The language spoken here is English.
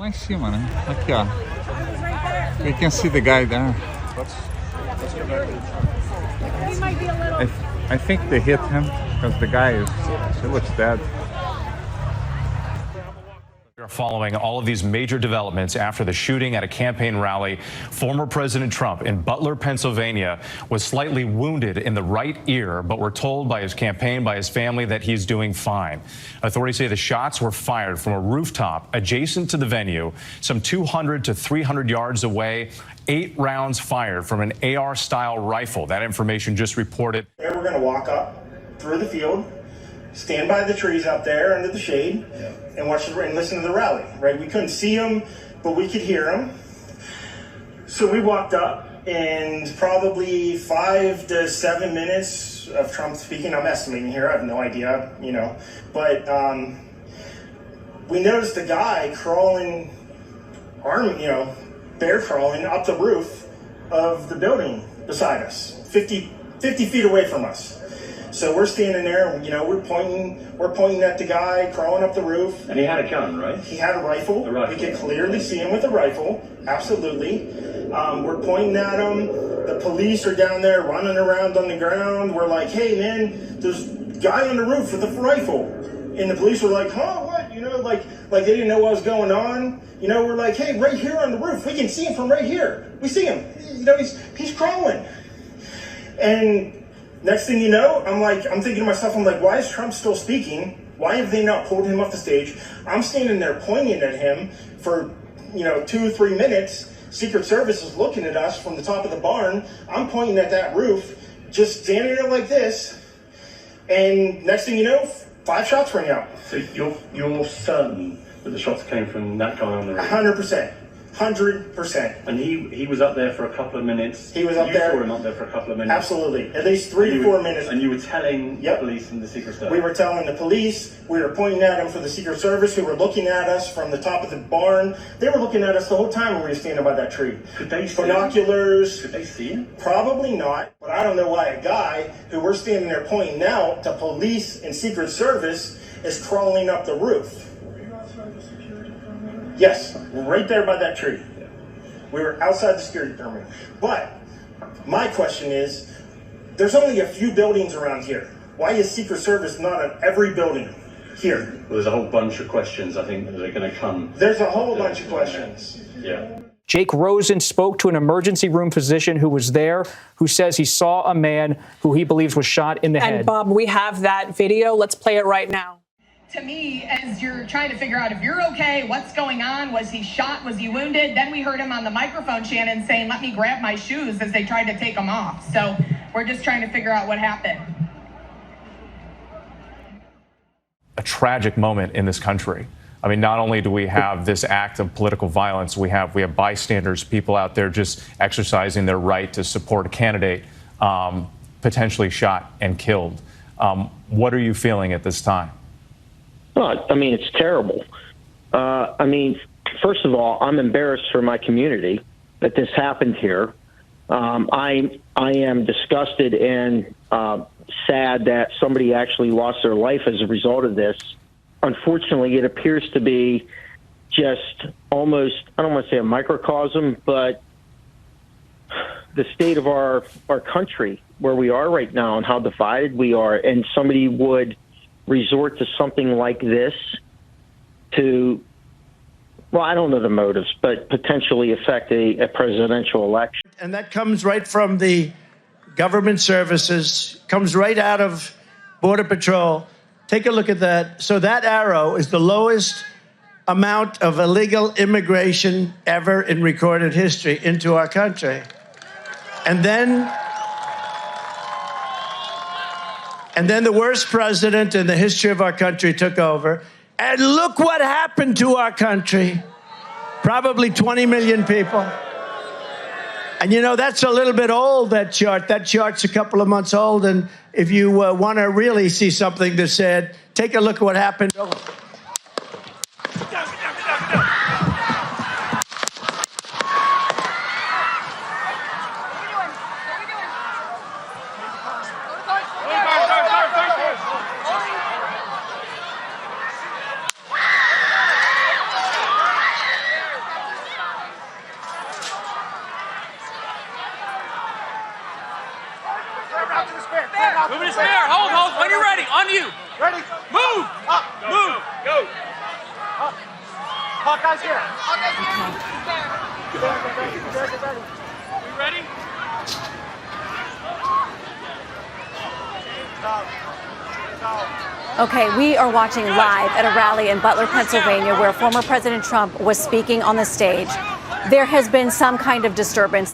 Lá em cima, né? Aqui, ó. You can see the guy there. I think they hit him because the guy he looks dead. We are following all of these major developments after the shooting at a campaign rally. Former President Trump in Butler, Pennsylvania, was slightly wounded in the right ear, but we're told by his campaign, by his family, that he's doing fine. Authorities say the shots were fired from a rooftop adjacent to the venue, some 200 to 300 yards away. 8 rounds fired from an AR-style rifle. That information just reported. We're going to walk up through the field, stand by the trees out there under the shade, and watch and listen to the rally. Right? We couldn't see them, but we could hear them. So we walked up, and probably 5 to 7 minutes of Trump speaking. I'm estimating here. I have no idea, but we noticed a guy crawling, bear crawling up the roof of the building beside us, 50 feet away from us. So we're standing there, and we're pointing at the guy crawling up the roof. And he had a gun, right? He had a rifle. We could clearly see him with a rifle. Absolutely. We're pointing at him. The police are down there running around on the ground. We're like, hey man, there's a guy on the roof with a rifle. And the police were like, huh, what? Like they didn't know what was going on. We're like, hey, right here on the roof, we can see him from right here. We see him. He's crawling. And next thing you know, I'm thinking to myself, why is Trump still speaking? Why have they not pulled him off the stage? I'm standing there pointing at him for, 2 or 3 minutes. Secret Service is looking at us from the top of the barn. I'm pointing at that roof, just standing there like this. And next thing you know, 5 shots ring out. So you're certain that the shots came from that guy on the roof? 100%. 100%. And he was up there for a couple of minutes. He was up there. You saw him up there for a couple of minutes. Absolutely. At least 3 to 4 minutes. And you were telling the police and the Secret Service? We were telling the police. We were pointing at them for the Secret Service, who were looking at us from the top of the barn. They were looking at us the whole time when we were standing by that tree. Could they see binoculars? Could they see him? Probably not. But I don't know why a guy who we're standing there pointing out to police and Secret Service is crawling up the roof. Were you outside the security perimeter? Yes, right there by that tree. We were outside the security perimeter. But my question is, there's only a few buildings around here. Why is Secret Service not at every building here? Well, there's a whole bunch of questions, I think, that are going to come. There's a whole bunch of questions. Yeah. Jake Rosen spoke to an emergency room physician who was there, who says he saw a man who he believes was shot in the head. And Bob, we have that video. Let's play it right now. To me, as you're trying to figure out if you're okay, what's going on, was he shot, was he wounded? Then we heard him on the microphone, Shannon, saying, let me grab my shoes, as they tried to take them off. So we're just trying to figure out what happened. A tragic moment in this country. I mean, not only do we have this act of political violence, we have bystanders, people out there just exercising their right to support a candidate, potentially shot and killed. What are you feeling at this time? Well, I mean, it's terrible. First of all, I'm embarrassed for my community that this happened here. I am disgusted and sad that somebody actually lost their life as a result of this. Unfortunately, it appears to be just almost, I don't want to say a microcosm, but the state of our country, where we are right now and how divided we are, and somebody would resort to something like this to, well, I don't know the motives, but potentially affect a presidential election. And that comes right from the government services, comes right out of Border Patrol. Take a look at that. So that arrow is the lowest amount of illegal immigration ever in recorded history into our country. And then the worst president in the history of our country took over. And look what happened to our country. Probably 20 million people. And that's a little bit old, that chart. That chart's a couple of months old. And if you want to really see something that's sad, take a look at what happened. Move it, spare. Hold. When you're ready. On you. Ready? Move. Up. Move. Go. Up. Hawkeye's here. We ready? Okay, we are watching live at a rally in Butler, Pennsylvania, where former President Trump was speaking on the stage. There has been some kind of disturbance.